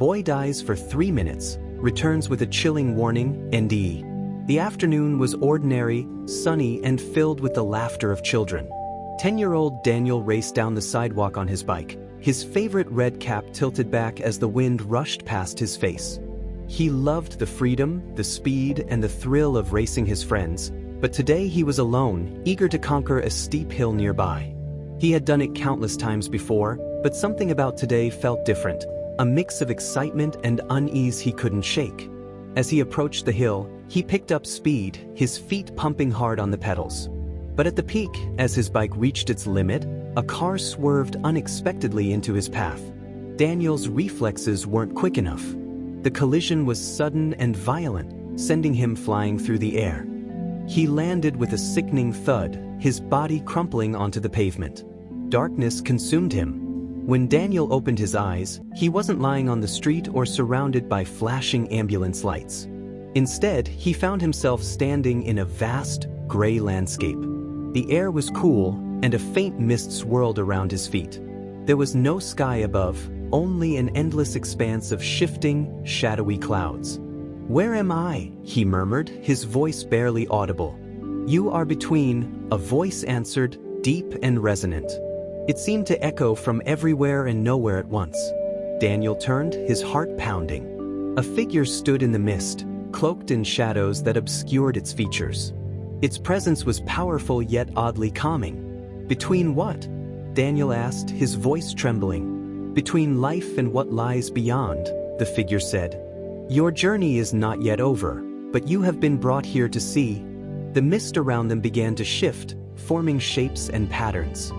Boy dies for 3 minutes, returns with a chilling warning, NDE. The afternoon was ordinary, sunny, and filled with the laughter of children. 10-year-old Daniel raced down the sidewalk on his bike, his favorite red cap tilted back as the wind rushed past his face. He loved the freedom, the speed, and the thrill of racing his friends, but today he was alone, eager to conquer a steep hill nearby. He had done it countless times before, but something about today felt different, a mix of excitement and unease he couldn't shake. As he approached the hill, he picked up speed, his feet pumping hard on the pedals. But at the peak, as his bike reached its limit, a car swerved unexpectedly into his path. Daniel's reflexes weren't quick enough. The collision was sudden and violent, sending him flying through the air. He landed with a sickening thud, his body crumpling onto the pavement. Darkness consumed him. When Daniel opened his eyes, he wasn't lying on the street or surrounded by flashing ambulance lights. Instead, he found himself standing in a vast, gray landscape. The air was cool, and a faint mist swirled around his feet. There was no sky above, only an endless expanse of shifting, shadowy clouds. "Where am I?" he murmured, his voice barely audible. "You are between," a voice answered, deep and resonant. It seemed to echo from everywhere and nowhere at once. Daniel turned, his heart pounding. A figure stood in the mist, cloaked in shadows that obscured its features. Its presence was powerful yet oddly calming. "Between what?" Daniel asked, his voice trembling. "Between life and what lies beyond," the figure said. "Your journey is not yet over, but you have been brought here to see." The mist around them began to shift, forming shapes and patterns.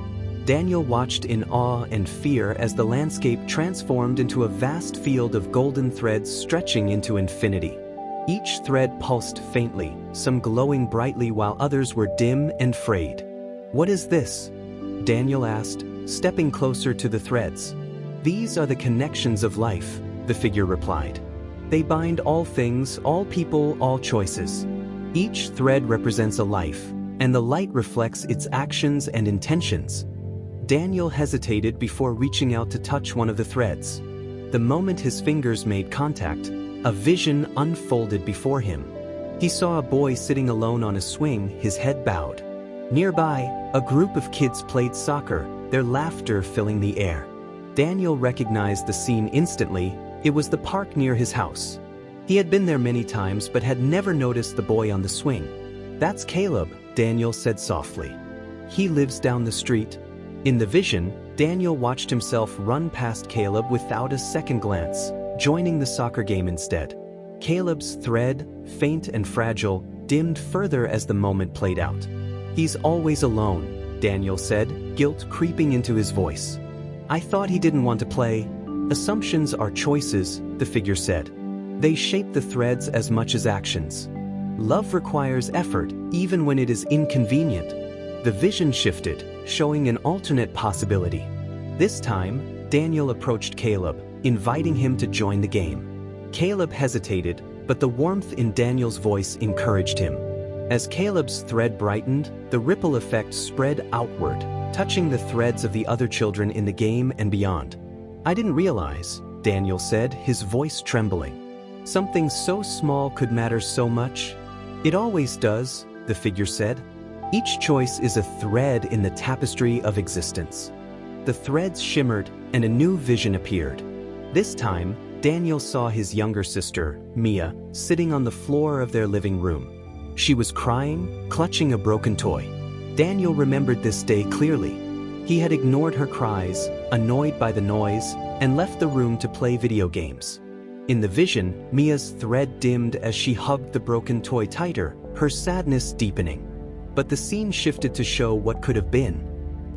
Daniel watched in awe and fear as the landscape transformed into a vast field of golden threads stretching into infinity. Each thread pulsed faintly, some glowing brightly while others were dim and frayed. "What is this?" Daniel asked, stepping closer to the threads. "These are the connections of life," the figure replied. "They bind all things, all people, all choices. Each thread represents a life, and the light reflects its actions and intentions." Daniel hesitated before reaching out to touch one of the threads. The moment his fingers made contact, a vision unfolded before him. He saw a boy sitting alone on a swing, his head bowed. Nearby, a group of kids played soccer, their laughter filling the air. Daniel recognized the scene instantly. It was the park near his house. He had been there many times but had never noticed the boy on the swing. "That's Caleb," Daniel said softly. "He lives down the street." In the vision, Daniel watched himself run past Caleb without a second glance, joining the soccer game instead. Caleb's thread, faint and fragile, dimmed further as the moment played out. "He's always alone," Daniel said, guilt creeping into his voice. "I thought he didn't want to play." "Assumptions are choices," the figure said. "They shape the threads as much as actions. Love requires effort, even when it is inconvenient." The vision shifted, showing an alternate possibility. This time, Daniel approached Caleb, inviting him to join the game. Caleb hesitated, but the warmth in Daniel's voice encouraged him. As Caleb's thread brightened, the ripple effect spread outward, touching the threads of the other children in the game and beyond. "I didn't realize," Daniel said, his voice trembling. "Something so small could matter so much." "It always does," the figure said. "Each choice is a thread in the tapestry of existence." The threads shimmered, and a new vision appeared. This time, Daniel saw his younger sister, Mia, sitting on the floor of their living room. She was crying, clutching a broken toy. Daniel remembered this day clearly. He had ignored her cries, annoyed by the noise, and left the room to play video games. In the vision, Mia's thread dimmed as she hugged the broken toy tighter, her sadness deepening. But the scene shifted to show what could have been.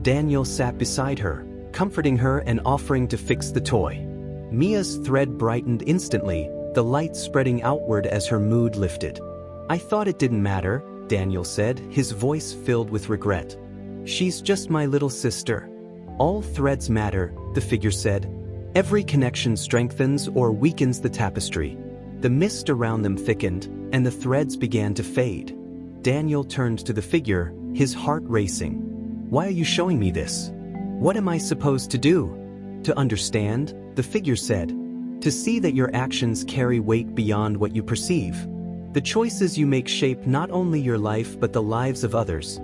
Daniel sat beside her, comforting her and offering to fix the toy. Mia's thread brightened instantly, the light spreading outward as her mood lifted. "I thought it didn't matter," Daniel said, his voice filled with regret. "She's just my little sister." "All threads matter," the figure said. "Every connection strengthens or weakens the tapestry." The mist around them thickened, and the threads began to fade. Daniel turned to the figure, his heart racing. "Why are you showing me this? What am I supposed to do?" "To understand," the figure said. To see that your actions carry weight beyond what you perceive. The choices you make shape not only your life but the lives of others.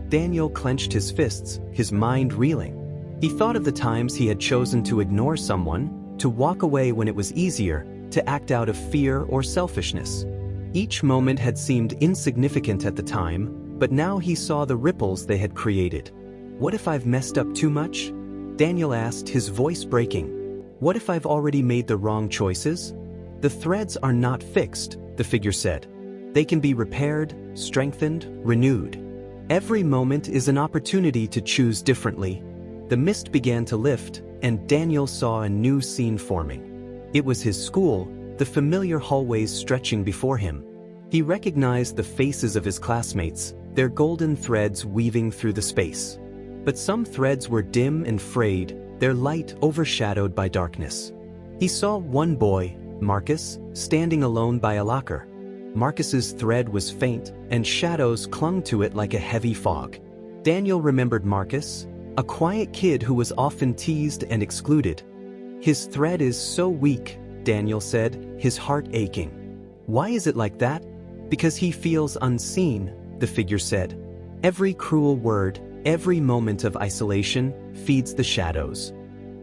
Daniel clenched his fists, his mind reeling. He thought of the times he had chosen to ignore someone, to walk away when it was easier, to act out of fear or selfishness. Each moment had seemed insignificant at the time, but now he saw the ripples they had created. What if I've messed up too much? Daniel asked, his voice breaking. What if I've already made the wrong choices? The threads are not fixed, the figure said. They can be repaired, strengthened, renewed. Every moment is an opportunity to choose differently. The mist began to lift, and Daniel saw a new scene forming. It was his school, the familiar hallways stretching before him. He recognized the faces of his classmates, their golden threads weaving through the space. But some threads were dim and frayed, their light overshadowed by darkness. He saw one boy, Marcus, standing alone by a locker. Marcus's thread was faint, and shadows clung to it like a heavy fog. Daniel remembered Marcus, a quiet kid who was often teased and excluded. His thread is so weak, Daniel said, his heart aching. Why is it like that? Because he feels unseen, the figure said. Every cruel word, every moment of isolation, feeds the shadows.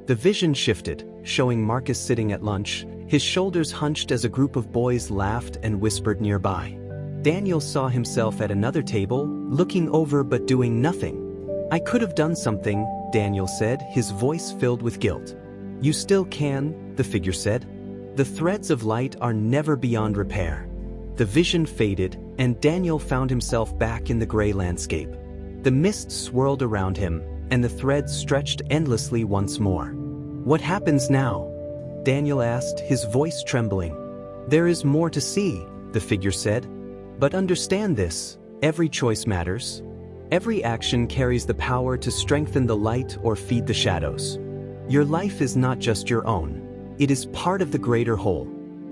The vision shifted, showing Marcus sitting at lunch, his shoulders hunched as a group of boys laughed and whispered nearby. Daniel saw himself at another table, looking over but doing nothing. I could have done something, Daniel said, his voice filled with guilt. You still can, the figure said. The threads of light are never beyond repair. The vision faded, and Daniel found himself back in the gray landscape. The mist swirled around him, and the threads stretched endlessly once more. What happens now? Daniel asked, his voice trembling. There is more to see, the figure said. But understand this, every choice matters. Every action carries the power to strengthen the light or feed the shadows. Your life is not just your own. It is part of the greater whole.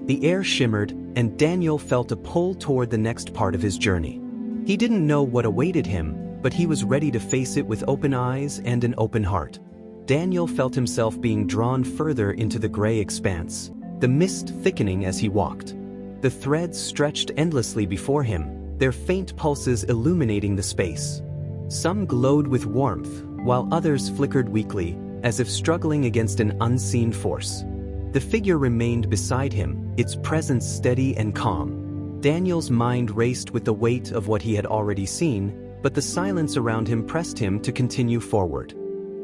The air shimmered, and Daniel felt a pull toward the next part of his journey. He didn't know what awaited him, but he was ready to face it with open eyes and an open heart. Daniel felt himself being drawn further into the gray expanse, the mist thickening as he walked. The threads stretched endlessly before him, their faint pulses illuminating the space. Some glowed with warmth, while others flickered weakly, as if struggling against an unseen force. The figure remained beside him, its presence steady and calm. Daniel's mind raced with the weight of what he had already seen, but the silence around him pressed him to continue forward.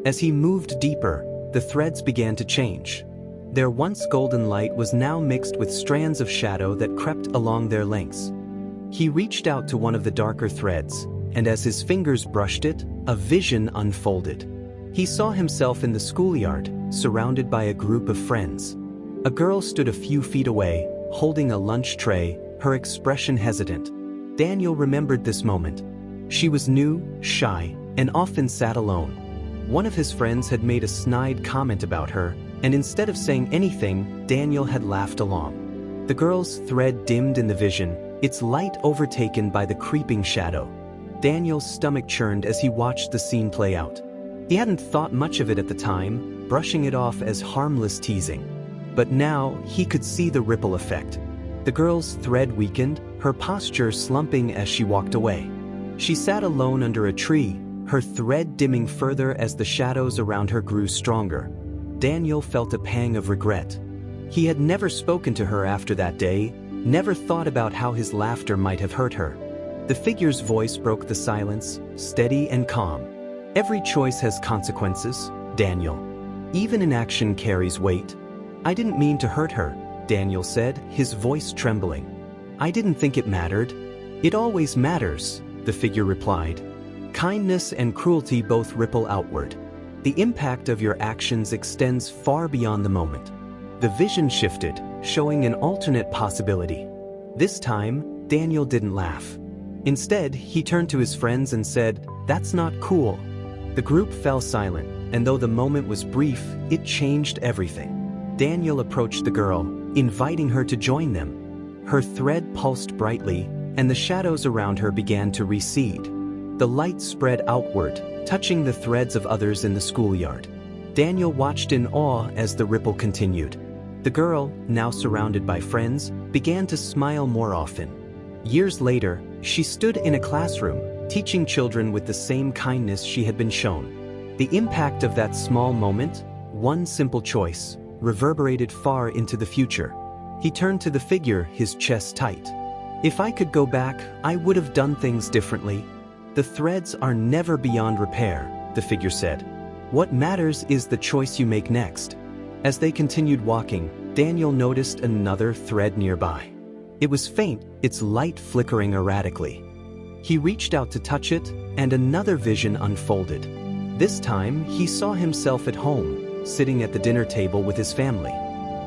As he moved deeper, the threads began to change. Their once golden light was now mixed with strands of shadow that crept along their lengths. He reached out to one of the darker threads, and as his fingers brushed it, a vision unfolded. He saw himself in the schoolyard, surrounded by a group of friends. A girl stood a few feet away, holding a lunch tray, her expression hesitant. Daniel remembered this moment. She was new, shy, and often sat alone. One of his friends had made a snide comment about her, and instead of saying anything, Daniel had laughed along. The girl's thread dimmed in the vision, its light overtaken by the creeping shadow. Daniel's stomach churned as he watched the scene play out. He hadn't thought much of it at the time, brushing it off as harmless teasing. But now, he could see the ripple effect. The girl's thread weakened, her posture slumping as she walked away. She sat alone under a tree, her thread dimming further as the shadows around her grew stronger. Daniel felt a pang of regret. He had never spoken to her after that day, never thought about how his laughter might have hurt her. The figure's voice broke the silence, steady and calm. Every choice has consequences, Daniel. Even inaction carries weight. I didn't mean to hurt her, Daniel said, his voice trembling. I didn't think it mattered. It always matters, the figure replied. Kindness and cruelty both ripple outward. The impact of your actions extends far beyond the moment. The vision shifted, showing an alternate possibility. This time, Daniel didn't laugh. Instead, he turned to his friends and said, "That's not cool." The group fell silent, and though the moment was brief, it changed everything. Daniel approached the girl, inviting her to join them. Her thread pulsed brightly, and the shadows around her began to recede. The light spread outward, touching the threads of others in the schoolyard. Daniel watched in awe as the ripple continued. The girl, now surrounded by friends, began to smile more often. Years later, she stood in a classroom, teaching children with the same kindness she had been shown. The impact of that small moment, one simple choice, reverberated far into the future. He turned to the figure, his chest tight. "If I could go back, I would have done things differently." "The threads are never beyond repair," the figure said. "What matters is the choice you make next." As they continued walking, Daniel noticed another thread nearby. It was faint, its light flickering erratically. He reached out to touch it, and another vision unfolded. This time, he saw himself at home, sitting at the dinner table with his family.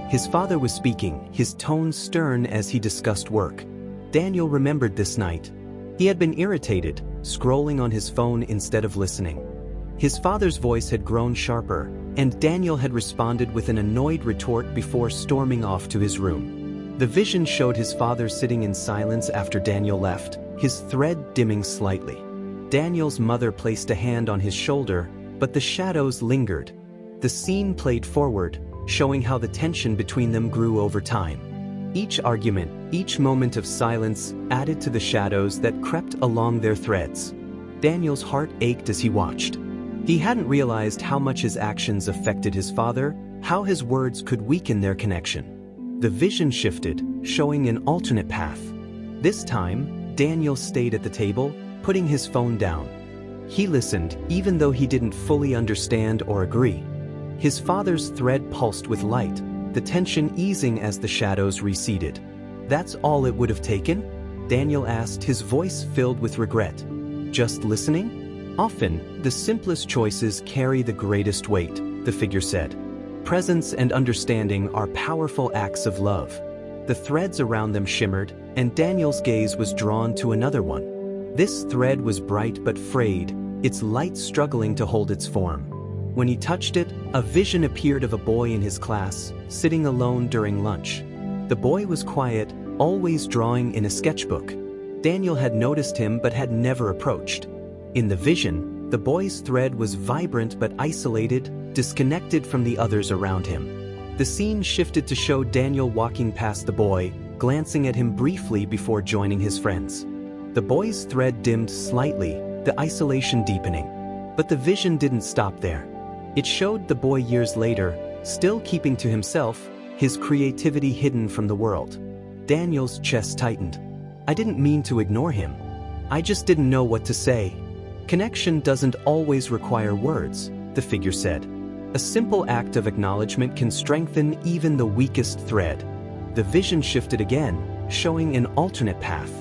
His father was speaking, his tone stern as he discussed work. Daniel remembered this night. He had been irritated, scrolling on his phone instead of listening. His father's voice had grown sharper, and Daniel had responded with an annoyed retort before storming off to his room. The vision showed his father sitting in silence after Daniel left, his thread dimming slightly. Daniel's mother placed a hand on his shoulder, but the shadows lingered. The scene played forward, showing how the tension between them grew over time. Each argument, each moment of silence added to the shadows that crept along their threads. Daniel's heart ached as he watched. He hadn't realized how much his actions affected his father, how his words could weaken their connection. The vision shifted, showing an alternate path. This time, Daniel stayed at the table, putting his phone down. He listened, even though he didn't fully understand or agree. His father's thread pulsed with light, the tension easing as the shadows receded. "That's all it would have taken?" Daniel asked, his voice filled with regret. "Just listening?" "Often, the simplest choices carry the greatest weight," the figure said. "Presence and understanding are powerful acts of love." The threads around them shimmered, and Daniel's gaze was drawn to another one. This thread was bright but frayed, its light struggling to hold its form. When he touched it, a vision appeared of a boy in his class, sitting alone during lunch. The boy was quiet, always drawing in a sketchbook. Daniel had noticed him but had never approached. In the vision, the boy's thread was vibrant but isolated, disconnected from the others around him. The scene shifted to show Daniel walking past the boy, glancing at him briefly before joining his friends. The boy's thread dimmed slightly, the isolation deepening. But the vision didn't stop there. It showed the boy years later, still keeping to himself, his creativity hidden from the world. Daniel's chest tightened. "I didn't mean to ignore him. I just didn't know what to say." "Connection doesn't always require words," the figure said. "A simple act of acknowledgement can strengthen even the weakest thread." The vision shifted again, showing an alternate path.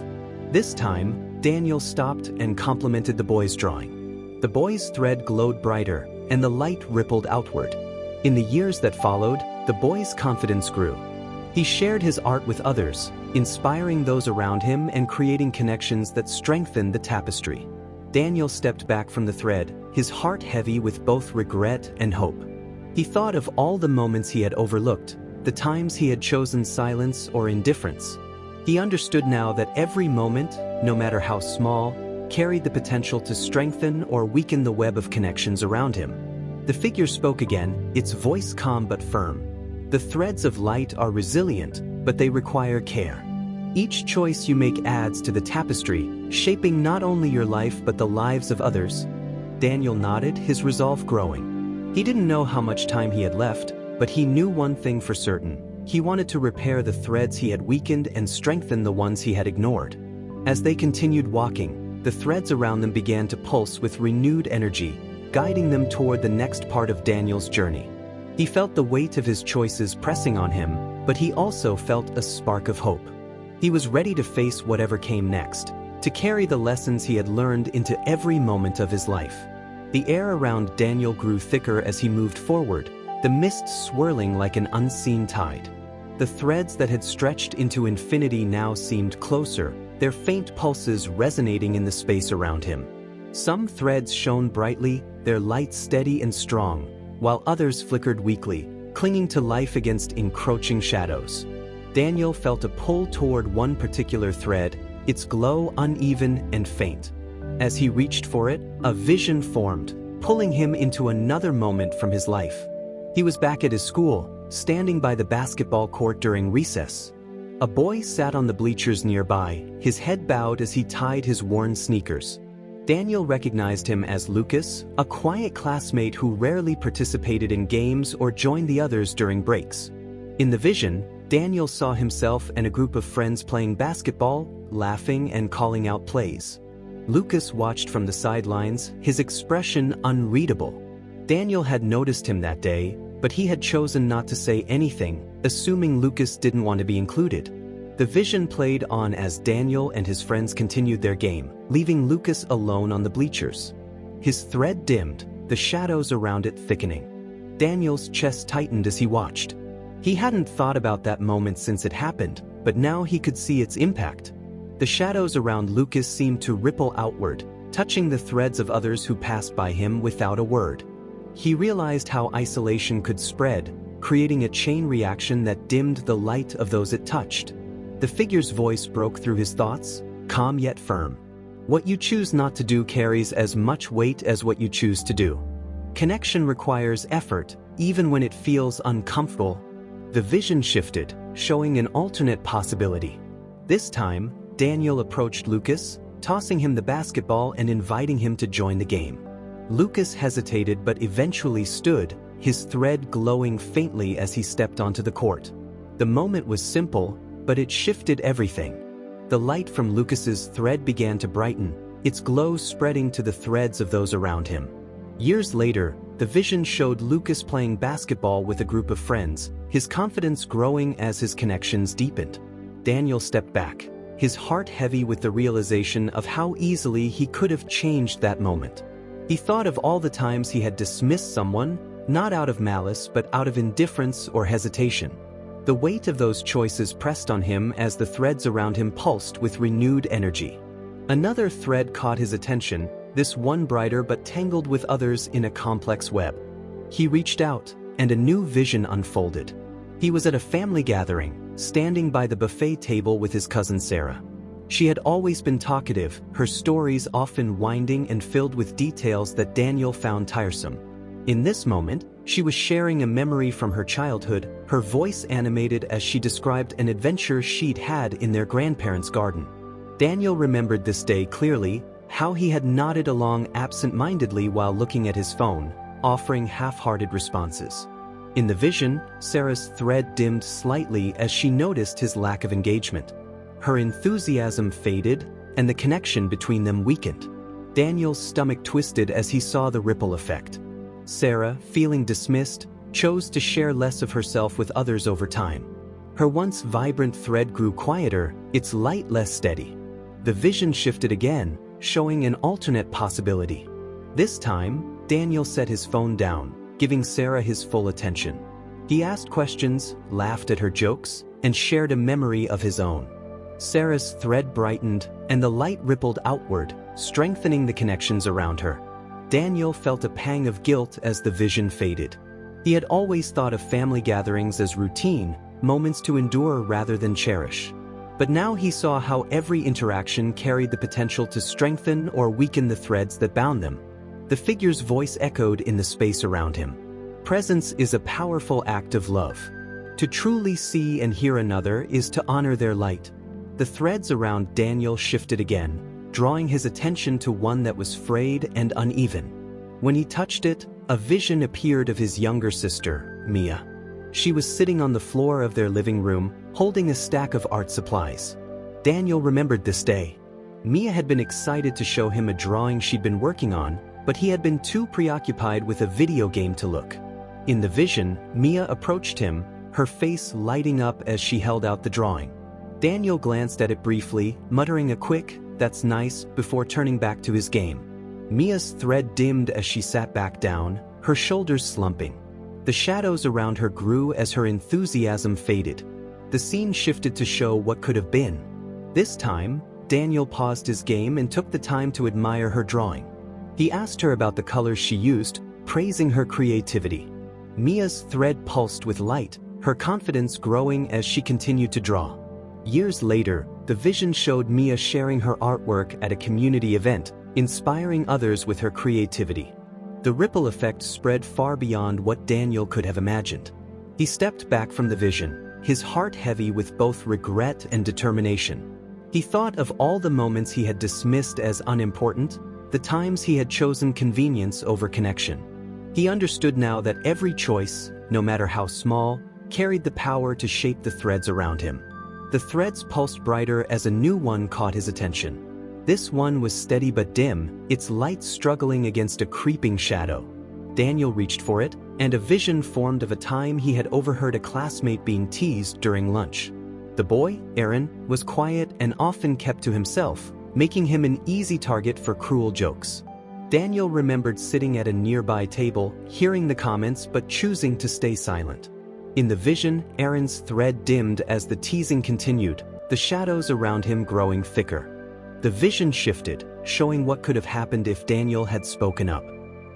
This time, Daniel stopped and complimented the boy's drawing. The boy's thread glowed brighter, and the light rippled outward. In the years that followed, the boy's confidence grew. He shared his art with others, inspiring those around him and creating connections that strengthened the tapestry. Daniel stepped back from the thread, his heart heavy with both regret and hope. He thought of all the moments he had overlooked, the times he had chosen silence or indifference. He understood now that every moment, no matter how small, carried the potential to strengthen or weaken the web of connections around him. The figure spoke again, its voice calm but firm. "The threads of light are resilient, but they require care. Each choice you make adds to the tapestry, shaping not only your life but the lives of others." Daniel nodded, his resolve growing. He didn't know how much time he had left, but he knew one thing for certain. He wanted to repair the threads he had weakened and strengthen the ones he had ignored. As they continued walking, the threads around them began to pulse with renewed energy, guiding them toward the next part of Daniel's journey. He felt the weight of his choices pressing on him, but he also felt a spark of hope. He was ready to face whatever came next, to carry the lessons he had learned into every moment of his life. The air around Daniel grew thicker as he moved forward, the mist swirling like an unseen tide. The threads that had stretched into infinity now seemed closer, their faint pulses resonating in the space around him. Some threads shone brightly, their light steady and strong, while others flickered weakly, clinging to life against encroaching shadows. Daniel felt a pull toward one particular thread, its glow uneven and faint. As he reached for it, a vision formed, pulling him into another moment from his life. He was back at his school, standing by the basketball court during recess. A boy sat on the bleachers nearby, his head bowed as he tied his worn sneakers. Daniel recognized him as Lucas, a quiet classmate who rarely participated in games or joined the others during breaks. In the vision, Daniel saw himself and a group of friends playing basketball, laughing and calling out plays. Lucas watched from the sidelines, his expression unreadable. Daniel had noticed him that day, but he had chosen not to say anything, assuming Lucas didn't want to be included. The vision played on as Daniel and his friends continued their game, leaving Lucas alone on the bleachers. His thread dimmed, the shadows around it thickening. Daniel's chest tightened as he watched. He hadn't thought about that moment since it happened, but now he could see its impact. The shadows around Lucas seemed to ripple outward, touching the threads of others who passed by him without a word. He realized how isolation could spread, creating a chain reaction that dimmed the light of those it touched. The figure's voice broke through his thoughts, calm yet firm. What you choose not to do carries as much weight as what you choose to do. Connection requires effort, even when it feels uncomfortable. The vision shifted, showing an alternate possibility. This time, Daniel approached Lucas, tossing him the basketball and inviting him to join the game. Lucas hesitated but eventually stood, his thread glowing faintly as he stepped onto the court. The moment was simple, but it shifted everything. The light from Lucas's thread began to brighten, its glow spreading to the threads of those around him. Years later, the vision showed Lucas playing basketball with a group of friends, his confidence growing as his connections deepened. Daniel stepped back, his heart heavy with the realization of how easily he could have changed that moment. He thought of all the times he had dismissed someone, not out of malice but out of indifference or hesitation. The weight of those choices pressed on him as the threads around him pulsed with renewed energy. Another thread caught his attention, this one brighter but tangled with others in a complex web. He reached out, and a new vision unfolded. He was at a family gathering, standing by the buffet table with his cousin Sarah. She had always been talkative, her stories often winding and filled with details that Daniel found tiresome. In this moment, she was sharing a memory from her childhood, her voice animated as she described an adventure she'd had in their grandparents' garden. Daniel remembered this day clearly, how he had nodded along absent-mindedly while looking at his phone, offering half-hearted responses. In the vision, Sarah's thread dimmed slightly as she noticed his lack of engagement. Her enthusiasm faded, and the connection between them weakened. Daniel's stomach twisted as he saw the ripple effect. Sarah, feeling dismissed, chose to share less of herself with others over time. Her once vibrant thread grew quieter, its light less steady. The vision shifted again, showing an alternate possibility. This time, Daniel set his phone down, giving Sarah his full attention. He asked questions, laughed at her jokes, and shared a memory of his own. Sarah's thread brightened, and the light rippled outward, strengthening the connections around her. Daniel felt a pang of guilt as the vision faded. He had always thought of family gatherings as routine, moments to endure rather than cherish. But now he saw how every interaction carried the potential to strengthen or weaken the threads that bound them. The figure's voice echoed in the space around him. Presence is a powerful act of love. To truly see and hear another is to honor their light. The threads around Daniel shifted again, drawing his attention to one that was frayed and uneven. When he touched it, a vision appeared of his younger sister, Mia. She was sitting on the floor of their living room, holding a stack of art supplies. Daniel remembered this day. Mia had been excited to show him a drawing she'd been working on, but he had been too preoccupied with a video game to look. In the vision, Mia approached him, her face lighting up as she held out the drawing. Daniel glanced at it briefly, muttering a quick, "That's nice," before turning back to his game. Mia's thread dimmed as she sat back down, her shoulders slumping. The shadows around her grew as her enthusiasm faded. The scene shifted to show what could have been. This time, Daniel paused his game and took the time to admire her drawing. He asked her about the colors she used, praising her creativity. Mia's thread pulsed with light, her confidence growing as she continued to draw. Years later, the vision showed Mia sharing her artwork at a community event, inspiring others with her creativity. The ripple effect spread far beyond what Daniel could have imagined. He stepped back from the vision, his heart heavy with both regret and determination. He thought of all the moments he had dismissed as unimportant, the times he had chosen convenience over connection. He understood now that every choice, no matter how small, carried the power to shape the threads around him. The threads pulsed brighter as a new one caught his attention. This one was steady but dim, its light struggling against a creeping shadow. Daniel reached for it, and a vision formed of a time he had overheard a classmate being teased during lunch. The boy, Aaron, was quiet and often kept to himself, making him an easy target for cruel jokes. Daniel remembered sitting at a nearby table, hearing the comments but choosing to stay silent. In the vision, Aaron's thread dimmed as the teasing continued, the shadows around him growing thicker. The vision shifted, showing what could have happened if Daniel had spoken up.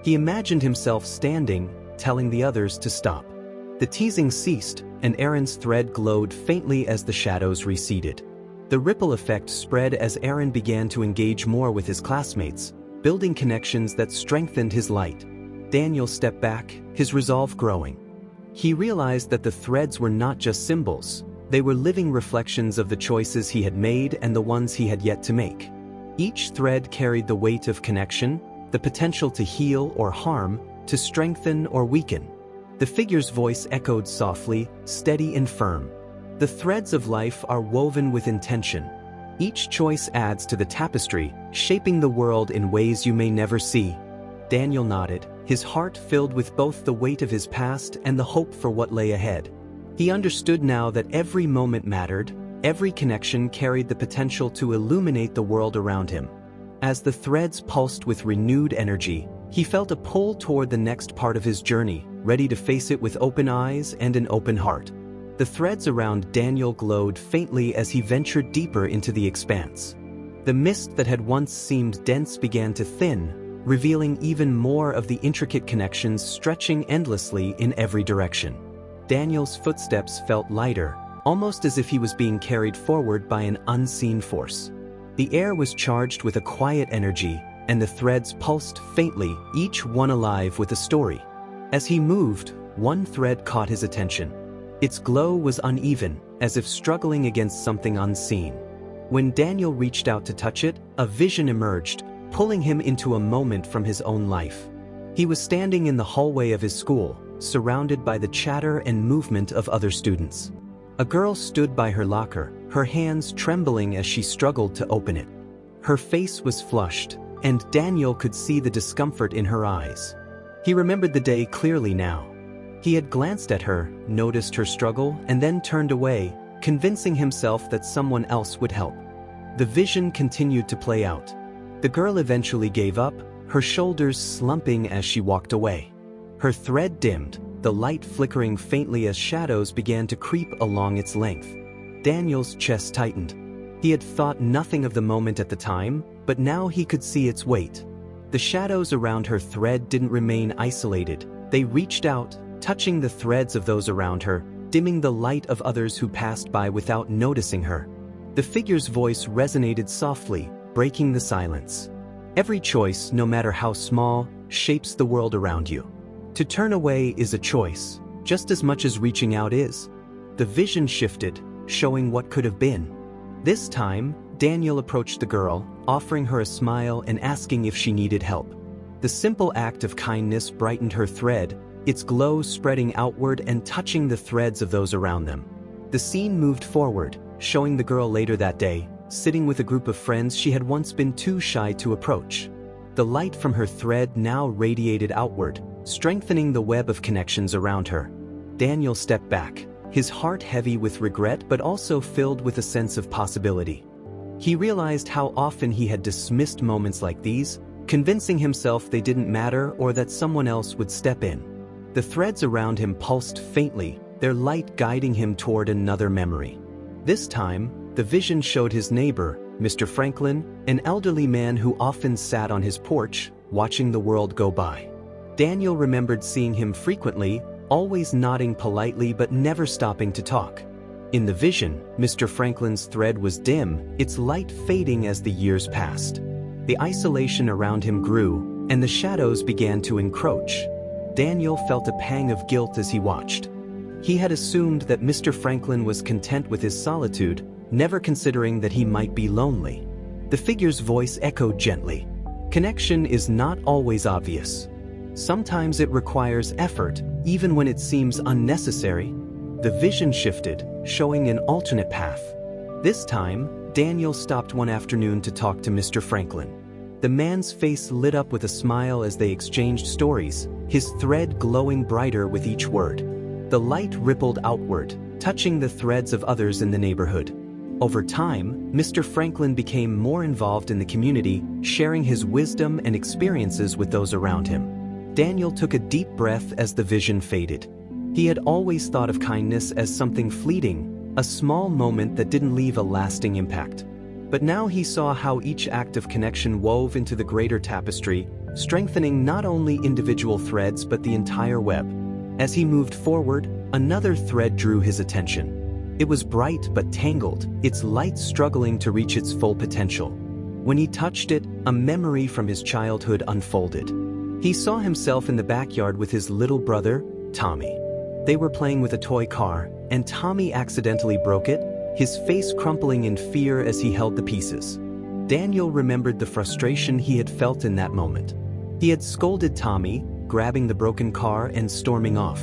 He imagined himself standing, telling the others to stop. The teasing ceased, and Aaron's thread glowed faintly as the shadows receded. The ripple effect spread as Aaron began to engage more with his classmates, building connections that strengthened his light. Daniel stepped back, his resolve growing. He realized that the threads were not just symbols, they were living reflections of the choices he had made and the ones he had yet to make. Each thread carried the weight of connection, the potential to heal or harm, to strengthen or weaken. The figure's voice echoed softly, steady and firm. The threads of life are woven with intention. Each choice adds to the tapestry, shaping the world in ways you may never see. Daniel nodded, his heart filled with both the weight of his past and the hope for what lay ahead. He understood now that every moment mattered, every connection carried the potential to illuminate the world around him. As the threads pulsed with renewed energy, he felt a pull toward the next part of his journey, ready to face it with open eyes and an open heart. The threads around Daniel glowed faintly as he ventured deeper into the expanse. The mist that had once seemed dense began to thin, revealing even more of the intricate connections stretching endlessly in every direction. Daniel's footsteps felt lighter, almost as if he was being carried forward by an unseen force. The air was charged with a quiet energy, and the threads pulsed faintly, each one alive with a story. As he moved, one thread caught his attention. Its glow was uneven, as if struggling against something unseen. When Daniel reached out to touch it, a vision emerged, pulling him into a moment from his own life. He was standing in the hallway of his school, surrounded by the chatter and movement of other students. A girl stood by her locker, her hands trembling as she struggled to open it. Her face was flushed, and Daniel could see the discomfort in her eyes. He remembered the day clearly now. He had glanced at her, noticed her struggle, and then turned away, convincing himself that someone else would help. The vision continued to play out. The girl eventually gave up, her shoulders slumping as she walked away. Her thread dimmed, the light flickering faintly as shadows began to creep along its length. Daniel's chest tightened. He had thought nothing of the moment at the time, but now he could see its weight. The shadows around her thread didn't remain isolated. They reached out, touching the threads of those around her, dimming the light of others who passed by without noticing her. The figure's voice resonated softly, breaking the silence. Every choice, no matter how small, shapes the world around you. To turn away is a choice, just as much as reaching out is. The vision shifted, showing what could have been. This time, Daniel approached the girl, offering her a smile and asking if she needed help. The simple act of kindness brightened her thread, its glow spreading outward and touching the threads of those around them. The scene moved forward, showing the girl later that day, sitting with a group of friends she had once been too shy to approach. The light from her thread now radiated outward, strengthening the web of connections around her. Daniel stepped back, his heart heavy with regret but also filled with a sense of possibility. He realized how often he had dismissed moments like these, convincing himself they didn't matter or that someone else would step in. The threads around him pulsed faintly, their light guiding him toward another memory. This time, the vision showed his neighbor, Mr. Franklin, an elderly man who often sat on his porch, watching the world go by. Daniel remembered seeing him frequently, always nodding politely but never stopping to talk. In the vision, Mr. Franklin's thread was dim, its light fading as the years passed. The isolation around him grew, and the shadows began to encroach. Daniel felt a pang of guilt as he watched. He had assumed that Mr. Franklin was content with his solitude, never considering that he might be lonely. The figure's voice echoed gently. Connection is not always obvious. Sometimes it requires effort, even when it seems unnecessary. The vision shifted, showing an alternate path. This time, Daniel stopped one afternoon to talk to Mr. Franklin. The man's face lit up with a smile as they exchanged stories, his thread glowing brighter with each word. The light rippled outward, touching the threads of others in the neighborhood. Over time, Mr. Franklin became more involved in the community, sharing his wisdom and experiences with those around him. Daniel took a deep breath as the vision faded. He had always thought of kindness as something fleeting, a small moment that didn't leave a lasting impact. But now he saw how each act of connection wove into the greater tapestry, strengthening not only individual threads but the entire web. As he moved forward, another thread drew his attention. It was bright but tangled, its light struggling to reach its full potential. When he touched it, a memory from his childhood unfolded. He saw himself in the backyard with his little brother, Tommy. They were playing with a toy car, and Tommy accidentally broke it, his face crumpling in fear as he held the pieces. Daniel remembered the frustration he had felt in that moment. He had scolded Tommy, grabbing the broken car and storming off.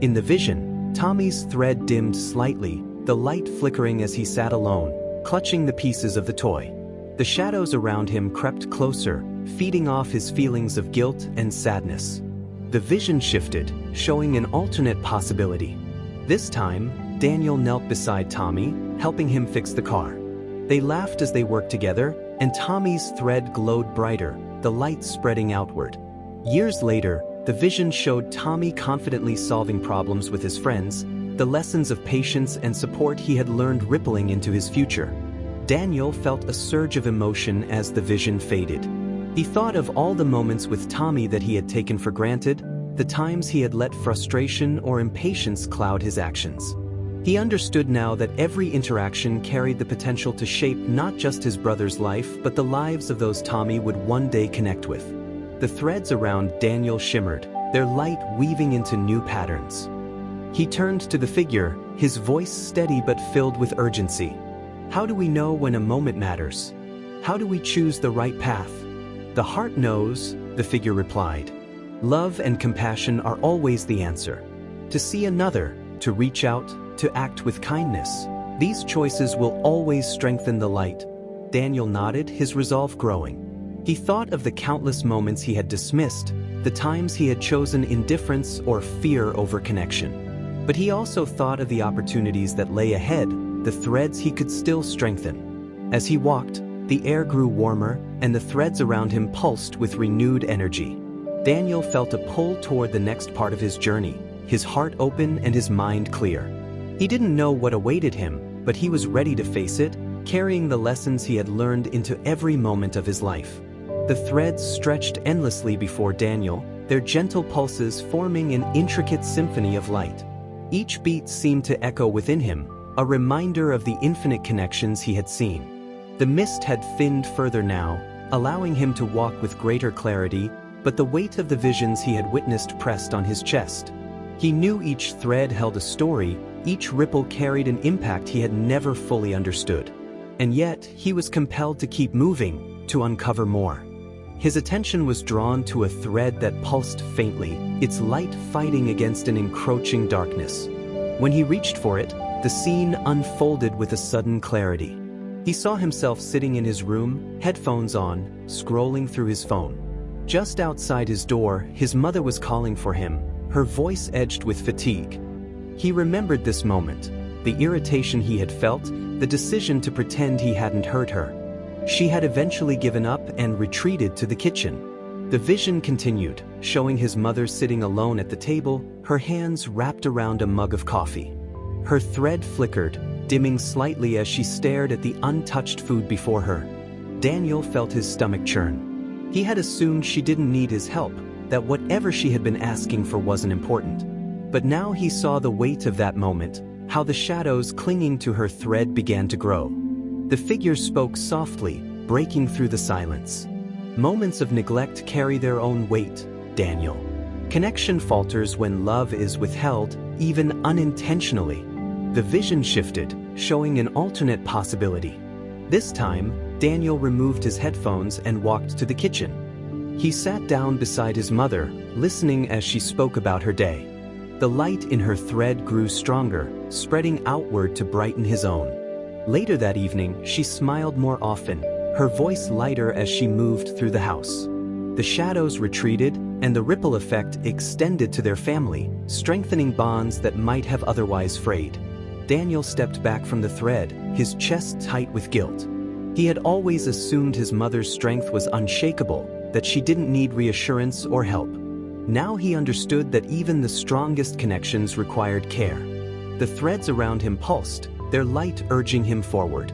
In the vision, Tommy's thread dimmed slightly, the light flickering as he sat alone, clutching the pieces of the toy. The shadows around him crept closer, feeding off his feelings of guilt and sadness. The vision shifted, showing an alternate possibility. This time, Daniel knelt beside Tommy, helping him fix the car. They laughed as they worked together, and Tommy's thread glowed brighter, the light spreading outward. Years later, the vision showed Tommy confidently solving problems with his friends, the lessons of patience and support he had learned rippling into his future. Daniel felt a surge of emotion as the vision faded. He thought of all the moments with Tommy that he had taken for granted, the times he had let frustration or impatience cloud his actions. He understood now that every interaction carried the potential to shape not just his brother's life but the lives of those Tommy would one day connect with. The threads around Daniel shimmered, their light weaving into new patterns. He turned to the figure, his voice steady but filled with urgency. How do we know when a moment matters? How do we choose the right path? The heart knows, the figure replied. Love and compassion are always the answer. To see another, to reach out, to act with kindness, these choices will always strengthen the light. Daniel nodded, his resolve growing. He thought of the countless moments he had dismissed, the times he had chosen indifference or fear over connection. But he also thought of the opportunities that lay ahead, the threads he could still strengthen. As he walked, the air grew warmer, and the threads around him pulsed with renewed energy. Daniel felt a pull toward the next part of his journey, his heart open and his mind clear. He didn't know what awaited him, but he was ready to face it, carrying the lessons he had learned into every moment of his life. The threads stretched endlessly before Daniel, their gentle pulses forming an intricate symphony of light. Each beat seemed to echo within him, a reminder of the infinite connections he had seen. The mist had thinned further now, allowing him to walk with greater clarity, but the weight of the visions he had witnessed pressed on his chest. He knew each thread held a story, each ripple carried an impact he had never fully understood. And yet, he was compelled to keep moving, to uncover more. His attention was drawn to a thread that pulsed faintly, its light fighting against an encroaching darkness. When he reached for it, the scene unfolded with a sudden clarity. He saw himself sitting in his room, headphones on, scrolling through his phone. Just outside his door, his mother was calling for him, her voice edged with fatigue. He remembered this moment, the irritation he had felt, the decision to pretend he hadn't heard her. She had eventually given up and retreated to the kitchen. The vision continued, showing his mother sitting alone at the table, her hands wrapped around a mug of coffee. Her thread flickered, dimming slightly as she stared at the untouched food before her. Daniel felt his stomach churn. He had assumed she didn't need his help, that whatever she had been asking for wasn't important. But now he saw the weight of that moment, how the shadows clinging to her thread began to grow. The figure spoke softly, breaking through the silence. Moments of neglect carry their own weight, Daniel. Connection falters when love is withheld, even unintentionally. The vision shifted, showing an alternate possibility. This time, Daniel removed his headphones and walked to the kitchen. He sat down beside his mother, listening as she spoke about her day. The light in her thread grew stronger, spreading outward to brighten his own. Later that evening, she smiled more often, her voice lighter as she moved through the house. The shadows retreated, and the ripple effect extended to their family, strengthening bonds that might have otherwise frayed. Daniel stepped back from the thread, his chest tight with guilt. He had always assumed his mother's strength was unshakable, that she didn't need reassurance or help. Now he understood that even the strongest connections required care. The threads around him pulsed, their light urging him forward.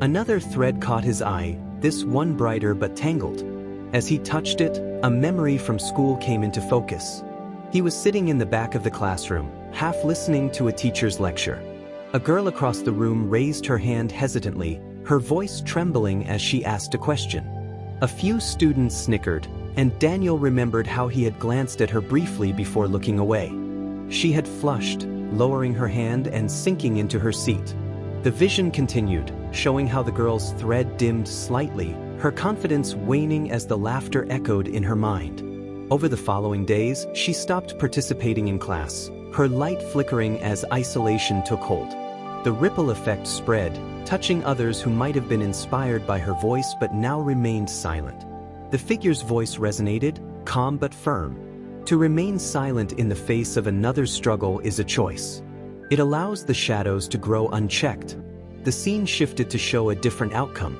Another thread caught his eye, this one brighter but tangled. As he touched it, a memory from school came into focus. He was sitting in the back of the classroom, half listening to a teacher's lecture. A girl across the room raised her hand hesitantly, her voice trembling as she asked a question. A few students snickered, and Daniel remembered how he had glanced at her briefly before looking away. She had flushed, lowering her hand and sinking into her seat. The vision continued, showing how the girl's thread dimmed slightly, her confidence waning as the laughter echoed in her mind. Over the following days, she stopped participating in class, her light flickering as isolation took hold. The ripple effect spread, touching others who might have been inspired by her voice but now remained silent. The figure's voice resonated, calm but firm. To remain silent in the face of another's struggle is a choice. It allows the shadows to grow unchecked. The scene shifted to show a different outcome.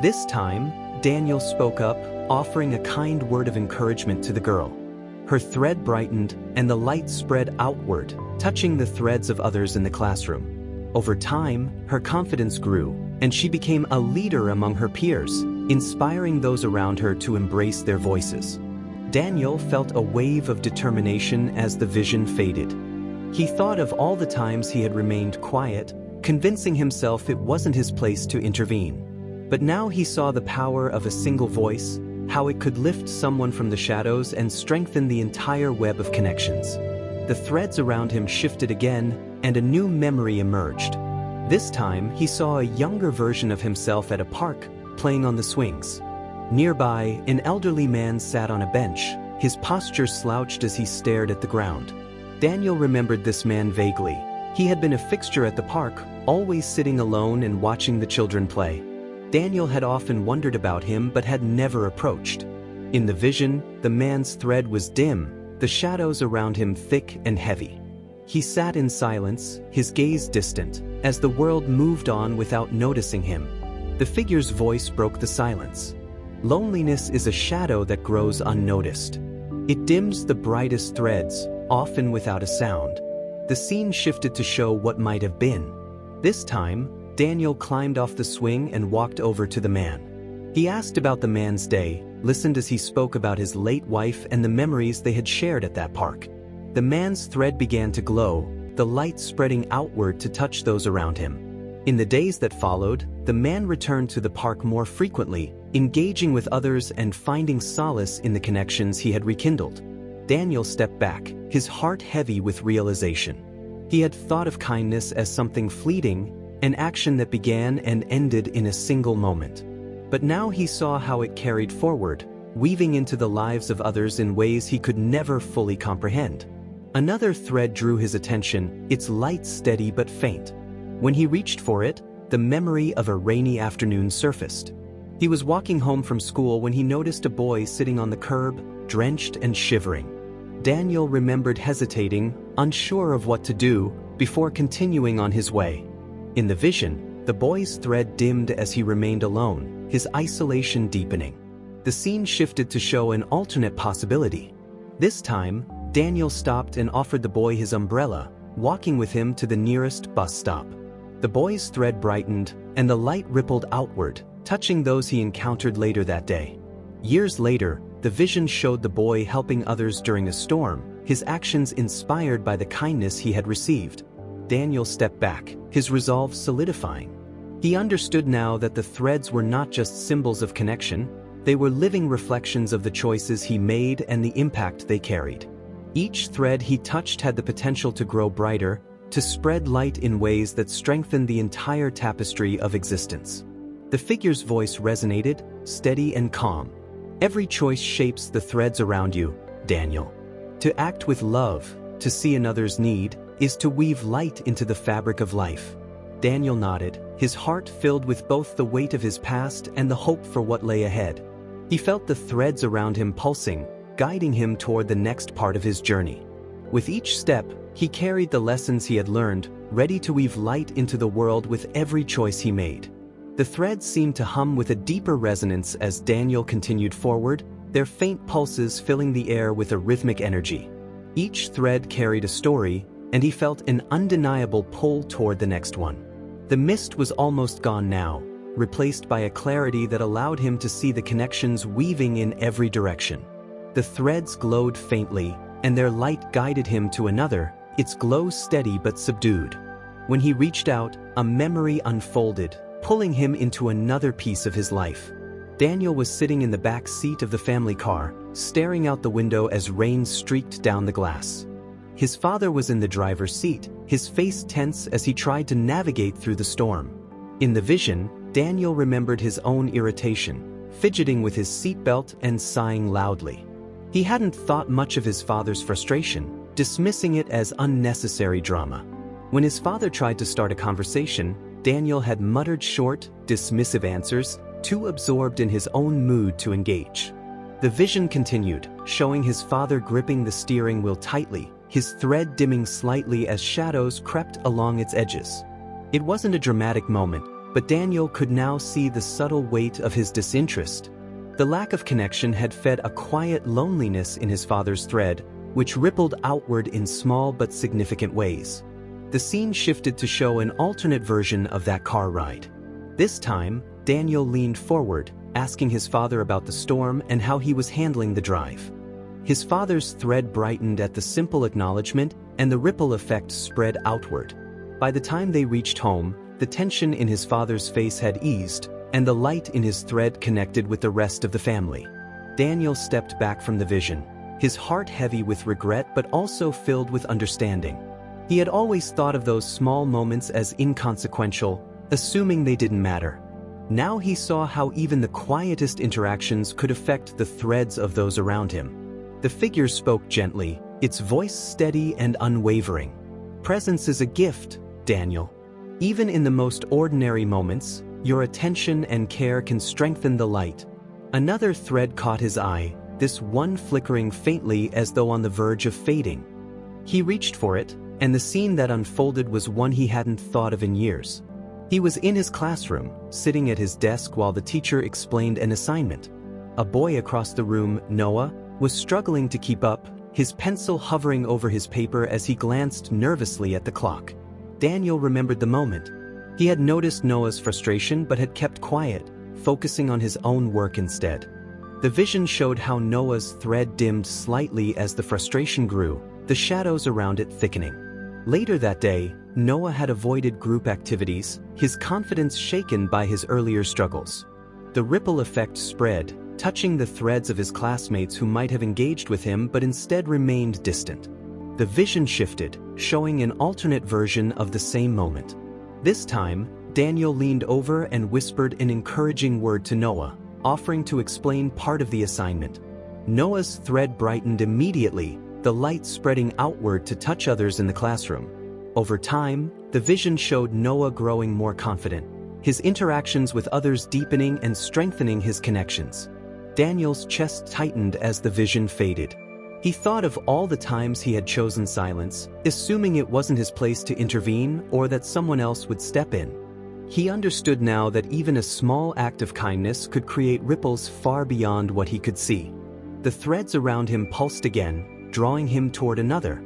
This time, Daniel spoke up, offering a kind word of encouragement to the girl. Her thread brightened, and the light spread outward, touching the threads of others in the classroom. Over time, her confidence grew, and she became a leader among her peers, inspiring those around her to embrace their voices. Daniel felt a wave of determination as the vision faded. He thought of all the times he had remained quiet, convincing himself it wasn't his place to intervene. But now he saw the power of a single voice, how it could lift someone from the shadows and strengthen the entire web of connections. The threads around him shifted again, and a new memory emerged. This time, he saw a younger version of himself at a park, playing on the swings. Nearby, an elderly man sat on a bench, his posture slouched as he stared at the ground. Daniel remembered this man vaguely. He had been a fixture at the park, always sitting alone and watching the children play. Daniel had often wondered about him but had never approached. In the vision, the man's thread was dim, the shadows around him thick and heavy. He sat in silence, his gaze distant, as the world moved on without noticing him. The figure's voice broke the silence. Loneliness is a shadow that grows unnoticed. It dims the brightest threads, often without a sound. The scene shifted to show what might have been. This time, Daniel climbed off the swing and walked over to the man. He asked about the man's day, listened as he spoke about his late wife and the memories they had shared at that park. The man's thread began to glow, the light spreading outward to touch those around him. In the days that followed, the man returned to the park more frequently, engaging with others and finding solace in the connections he had rekindled. Daniel stepped back, his heart heavy with realization. He had thought of kindness as something fleeting, an action that began and ended in a single moment. But now he saw how it carried forward, weaving into the lives of others in ways he could never fully comprehend. Another thread drew his attention, its light steady but faint. When he reached for it, the memory of a rainy afternoon surfaced. He was walking home from school when he noticed a boy sitting on the curb, drenched and shivering. Daniel remembered hesitating, unsure of what to do, before continuing on his way. In the vision, the boy's thread dimmed as he remained alone, his isolation deepening. The scene shifted to show an alternate possibility. This time, Daniel stopped and offered the boy his umbrella, walking with him to the nearest bus stop. The boy's thread brightened, and the light rippled outward, touching those he encountered later that day. Years later, the vision showed the boy helping others during a storm, his actions inspired by the kindness he had received. Daniel stepped back, his resolve solidifying. He understood now that the threads were not just symbols of connection, they were living reflections of the choices he made and the impact they carried. Each thread he touched had the potential to grow brighter, to spread light in ways that strengthened the entire tapestry of existence. The figure's voice resonated, steady and calm. Every choice shapes the threads around you, Daniel. To act with love, to see another's need, is to weave light into the fabric of life. Daniel nodded, his heart filled with both the weight of his past and the hope for what lay ahead. He felt the threads around him pulsing, guiding him toward the next part of his journey. With each step, he carried the lessons he had learned, ready to weave light into the world with every choice he made. The threads seemed to hum with a deeper resonance as Daniel continued forward, their faint pulses filling the air with a rhythmic energy. Each thread carried a story, and he felt an undeniable pull toward the next one. The mist was almost gone now, replaced by a clarity that allowed him to see the connections weaving in every direction. The threads glowed faintly, and their light guided him to another, its glow steady but subdued. When he reached out, a memory unfolded, pulling him into another piece of his life. Daniel was sitting in the back seat of the family car, staring out the window as rain streaked down the glass. His father was in the driver's seat, his face tense as he tried to navigate through the storm. In the vision, Daniel remembered his own irritation, fidgeting with his seatbelt and sighing loudly. He hadn't thought much of his father's frustration, dismissing it as unnecessary drama. When his father tried to start a conversation, Daniel had muttered short, dismissive answers, too absorbed in his own mood to engage. The vision continued, showing his father gripping the steering wheel tightly, his thread dimming slightly as shadows crept along its edges. It wasn't a dramatic moment, but Daniel could now see the subtle weight of his disinterest. The lack of connection had fed a quiet loneliness in his father's thread, which rippled outward in small but significant ways. The scene shifted to show an alternate version of that car ride. This time, Daniel leaned forward, asking his father about the storm and how he was handling the drive. His father's thread brightened at the simple acknowledgement, and the ripple effect spread outward. By the time they reached home, the tension in his father's face had eased, and the light in his thread connected with the rest of the family. Daniel stepped back from the vision, his heart heavy with regret but also filled with understanding. He had always thought of those small moments as inconsequential, assuming they didn't matter. Now he saw how even the quietest interactions could affect the threads of those around him. The figure spoke gently, its voice steady and unwavering. "Presence is a gift, Daniel. Even in the most ordinary moments, your attention and care can strengthen the light." Another thread caught his eye, this one flickering faintly as though on the verge of fading. He reached for it, and the scene that unfolded was one he hadn't thought of in years. He was in his classroom, sitting at his desk while the teacher explained an assignment. A boy across the room, Noah, was struggling to keep up, his pencil hovering over his paper as he glanced nervously at the clock. Daniel remembered the moment. He had noticed Noah's frustration but had kept quiet, focusing on his own work instead. The vision showed how Noah's thread dimmed slightly as the frustration grew, the shadows around it thickening. Later that day, Noah had avoided group activities, his confidence shaken by his earlier struggles. The ripple effect spread, touching the threads of his classmates who might have engaged with him but instead remained distant. The vision shifted, showing an alternate version of the same moment. This time, Daniel leaned over and whispered an encouraging word to Noah, offering to explain part of the assignment. Noah's thread brightened immediately, the light spreading outward to touch others in the classroom. Over time, the vision showed Noah growing more confident, his interactions with others deepening and strengthening his connections. Daniel's chest tightened as the vision faded. He thought of all the times he had chosen silence, assuming it wasn't his place to intervene or that someone else would step in. He understood now that even a small act of kindness could create ripples far beyond what he could see. The threads around him pulsed again, drawing him toward another.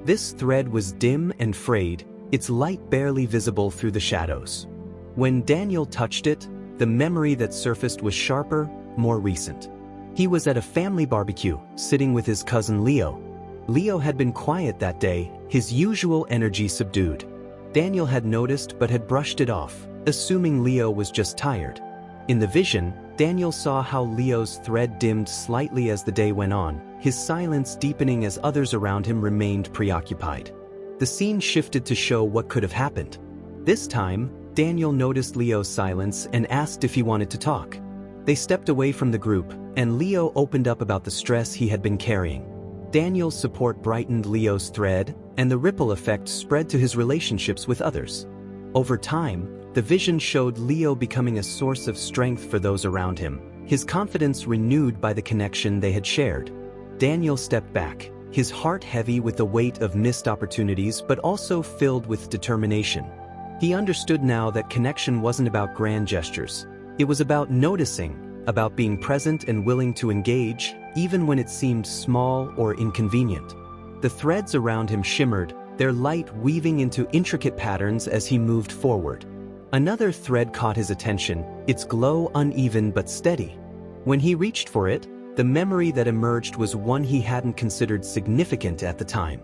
This thread was dim and frayed, its light barely visible through the shadows. When Daniel touched it, the memory that surfaced was sharper, more recent. He was at a family barbecue, sitting with his cousin Leo. Leo had been quiet that day, his usual energy subdued. Daniel had noticed but had brushed it off, assuming Leo was just tired. In the vision, Daniel saw how Leo's thread dimmed slightly as the day went on, his silence deepening as others around him remained preoccupied. The scene shifted to show what could have happened. This time, Daniel noticed Leo's silence and asked if he wanted to talk. They stepped away from the group, and Leo opened up about the stress he had been carrying. Daniel's support brightened Leo's thread, and the ripple effect spread to his relationships with others. Over time, the vision showed Leo becoming a source of strength for those around him, his confidence renewed by the connection they had shared. Daniel stepped back, his heart heavy with the weight of missed opportunities but also filled with determination. He understood now that connection wasn't about grand gestures. It was about noticing, about being present and willing to engage, even when it seemed small or inconvenient. The threads around him shimmered, their light weaving into intricate patterns as he moved forward. Another thread caught his attention, its glow uneven but steady. When he reached for it, the memory that emerged was one he hadn't considered significant at the time.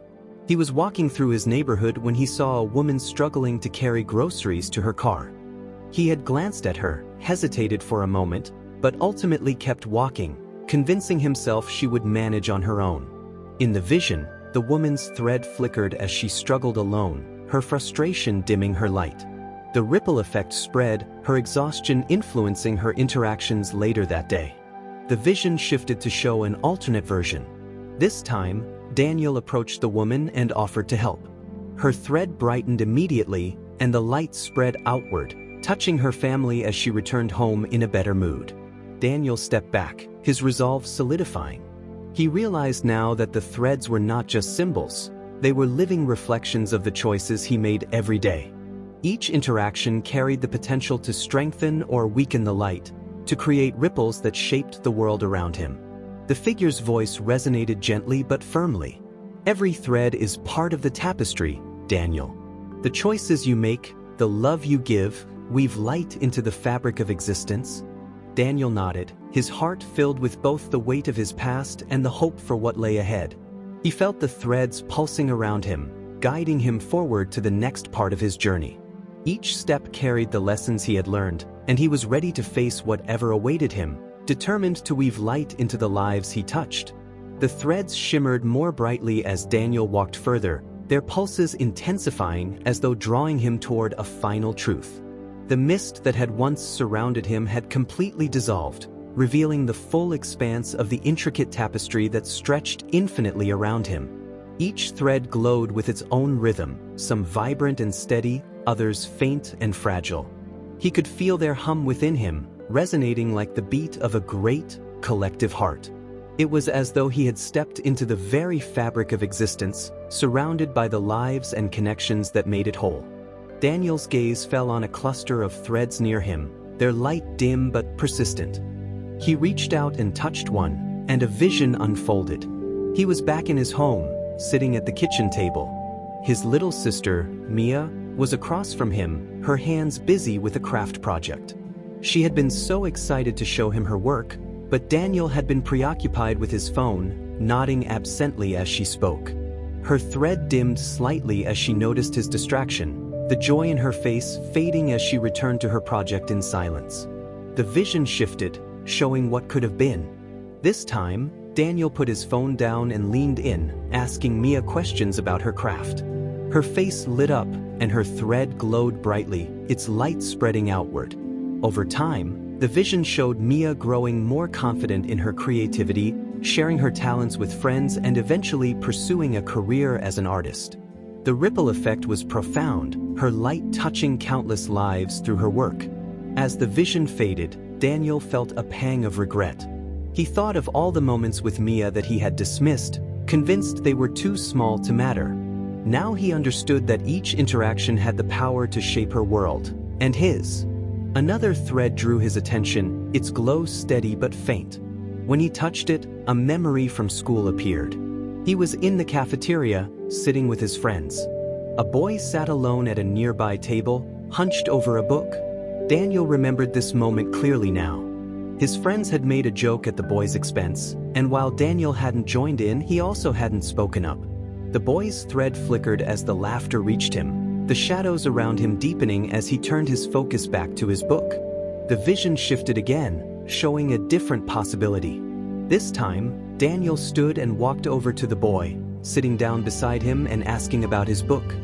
He was walking through his neighborhood when he saw a woman struggling to carry groceries to her car. He had glanced at her, hesitated for a moment, but ultimately kept walking, convincing himself she would manage on her own. In the vision, the woman's thread flickered as she struggled alone, her frustration dimming her light. The ripple effect spread, her exhaustion influencing her interactions later that day. The vision shifted to show an alternate version. This time, Daniel approached the woman and offered to help. Her thread brightened immediately, and the light spread outward, touching her family as she returned home in a better mood. Daniel stepped back, his resolve solidifying. He realized now that the threads were not just symbols, they were living reflections of the choices he made every day. Each interaction carried the potential to strengthen or weaken the light, to create ripples that shaped the world around him. The figure's voice resonated gently but firmly. Every thread is part of the tapestry, Daniel. The choices you make, the love you give, weave light into the fabric of existence. Daniel nodded, his heart filled with both the weight of his past and the hope for what lay ahead. He felt the threads pulsing around him, guiding him forward to the next part of his journey. Each step carried the lessons he had learned, and he was ready to face whatever awaited him, determined to weave light into the lives he touched. The threads shimmered more brightly as Daniel walked further, their pulses intensifying as though drawing him toward a final truth. The mist that had once surrounded him had completely dissolved, revealing the full expanse of the intricate tapestry that stretched infinitely around him. Each thread glowed with its own rhythm, some vibrant and steady, others faint and fragile. He could feel their hum within him, resonating like the beat of a great, collective heart. It was as though he had stepped into the very fabric of existence, surrounded by the lives and connections that made it whole. Daniel's gaze fell on a cluster of threads near him, their light dim but persistent. He reached out and touched one, and a vision unfolded. He was back in his home, sitting at the kitchen table. His little sister, Mia, was across from him, her hands busy with a craft project. She had been so excited to show him her work, but Daniel had been preoccupied with his phone, nodding absently as she spoke. Her thread dimmed slightly as she noticed his distraction, the joy in her face fading as she returned to her project in silence. The vision shifted, showing what could have been. This time, Daniel put his phone down and leaned in, asking Mia questions about her craft. Her face lit up, and her thread glowed brightly, its light spreading outward. Over time, the vision showed Mia growing more confident in her creativity, sharing her talents with friends and eventually pursuing a career as an artist. The ripple effect was profound, her light touching countless lives through her work. As the vision faded, Daniel felt a pang of regret. He thought of all the moments with Mia that he had dismissed, convinced they were too small to matter. Now he understood that each interaction had the power to shape her world, and his. Another thread drew his attention, its glow steady but faint. When he touched it, a memory from school appeared. He was in the cafeteria, sitting with his friends. A boy sat alone at a nearby table, hunched over a book. Daniel remembered this moment clearly now. His friends had made a joke at the boy's expense, and while Daniel hadn't joined in, he also hadn't spoken up. The boy's thread flickered as the laughter reached him, the shadows around him deepening as he turned his focus back to his book. The vision shifted again, showing a different possibility. This time, Daniel stood and walked over to the boy, sitting down beside him and asking about his book.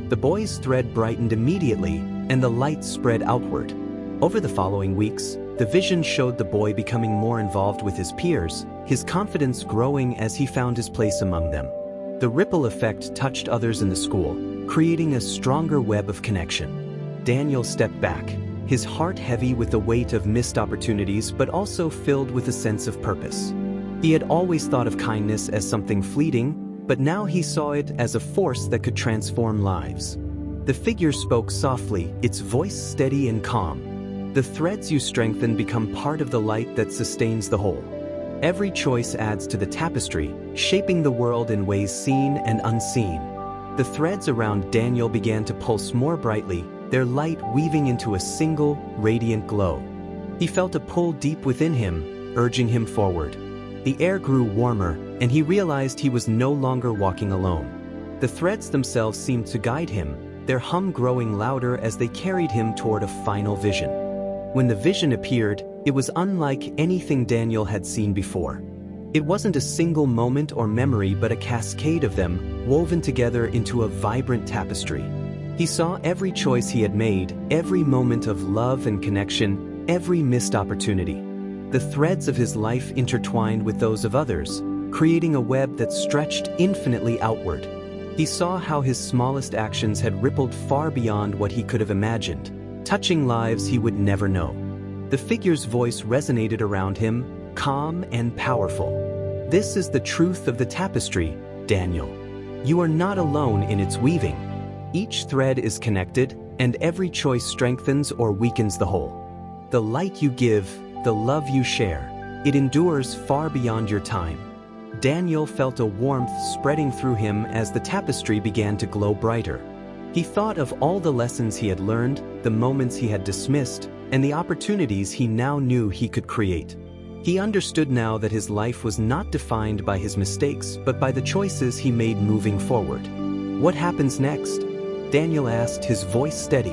The boy's thread brightened immediately, and the light spread outward. Over the following weeks, the vision showed the boy becoming more involved with his peers, his confidence growing as he found his place among them. The ripple effect touched others in the school, creating a stronger web of connection. Daniel stepped back, his heart heavy with the weight of missed opportunities but also filled with a sense of purpose. He had always thought of kindness as something fleeting, but now he saw it as a force that could transform lives. The figure spoke softly, its voice steady and calm. The threads you strengthen become part of the light that sustains the whole. Every choice adds to the tapestry, shaping the world in ways seen and unseen. The threads around Daniel began to pulse more brightly, their light weaving into a single, radiant glow. He felt a pull deep within him, urging him forward. The air grew warmer, and he realized he was no longer walking alone. The threads themselves seemed to guide him, their hum growing louder as they carried him toward a final vision. When the vision appeared, it was unlike anything Daniel had seen before. It wasn't a single moment or memory but a cascade of them, woven together into a vibrant tapestry. He saw every choice he had made, every moment of love and connection, every missed opportunity. The threads of his life intertwined with those of others, creating a web that stretched infinitely outward. He saw how his smallest actions had rippled far beyond what he could have imagined, touching lives he would never know. The figure's voice resonated around him, calm and powerful. This is the truth of the tapestry, Daniel. You are not alone in its weaving. Each thread is connected, and every choice strengthens or weakens the whole. The light you give, the love you share, it endures far beyond your time. Daniel felt a warmth spreading through him as the tapestry began to glow brighter. He thought of all the lessons he had learned, the moments he had dismissed, and the opportunities he now knew he could create. He understood now that his life was not defined by his mistakes but by the choices he made moving forward. What happens next? Daniel asked, his voice steady.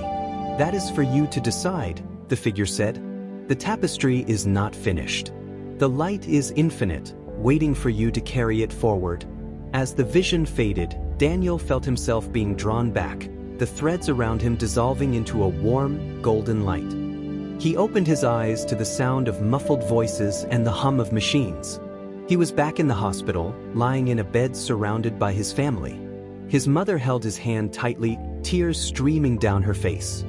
That is for you to decide, the figure said. The tapestry is not finished. The light is infinite, waiting for you to carry it forward. As the vision faded, Daniel felt himself being drawn back, the threads around him dissolving into a warm, golden light. He opened his eyes to the sound of muffled voices and the hum of machines. He was back in the hospital, lying in a bed surrounded by his family. His mother held his hand tightly, tears streaming down her face.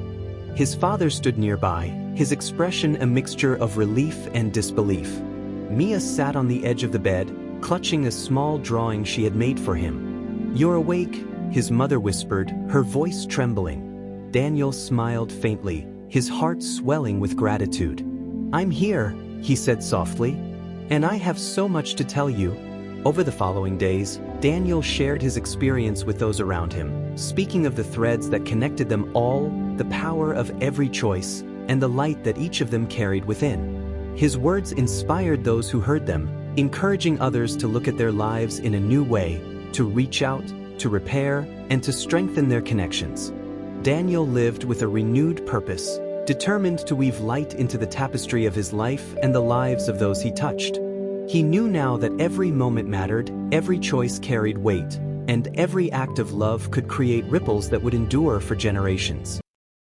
His father stood nearby, his expression a mixture of relief and disbelief. Mia sat on the edge of the bed, clutching a small drawing she had made for him. "You're awake," his mother whispered, her voice trembling. Daniel smiled faintly, his heart swelling with gratitude. "I'm here," he said softly, "and I have so much to tell you." Over the following days, Daniel shared his experience with those around him, speaking of the threads that connected them all, the power of every choice, and the light that each of them carried within. His words inspired those who heard them, encouraging others to look at their lives in a new way, to reach out, to repair, and to strengthen their connections. Daniel lived with a renewed purpose, determined to weave light into the tapestry of his life and the lives of those he touched. He knew now that every moment mattered, every choice carried weight, and every act of love could create ripples that would endure for generations.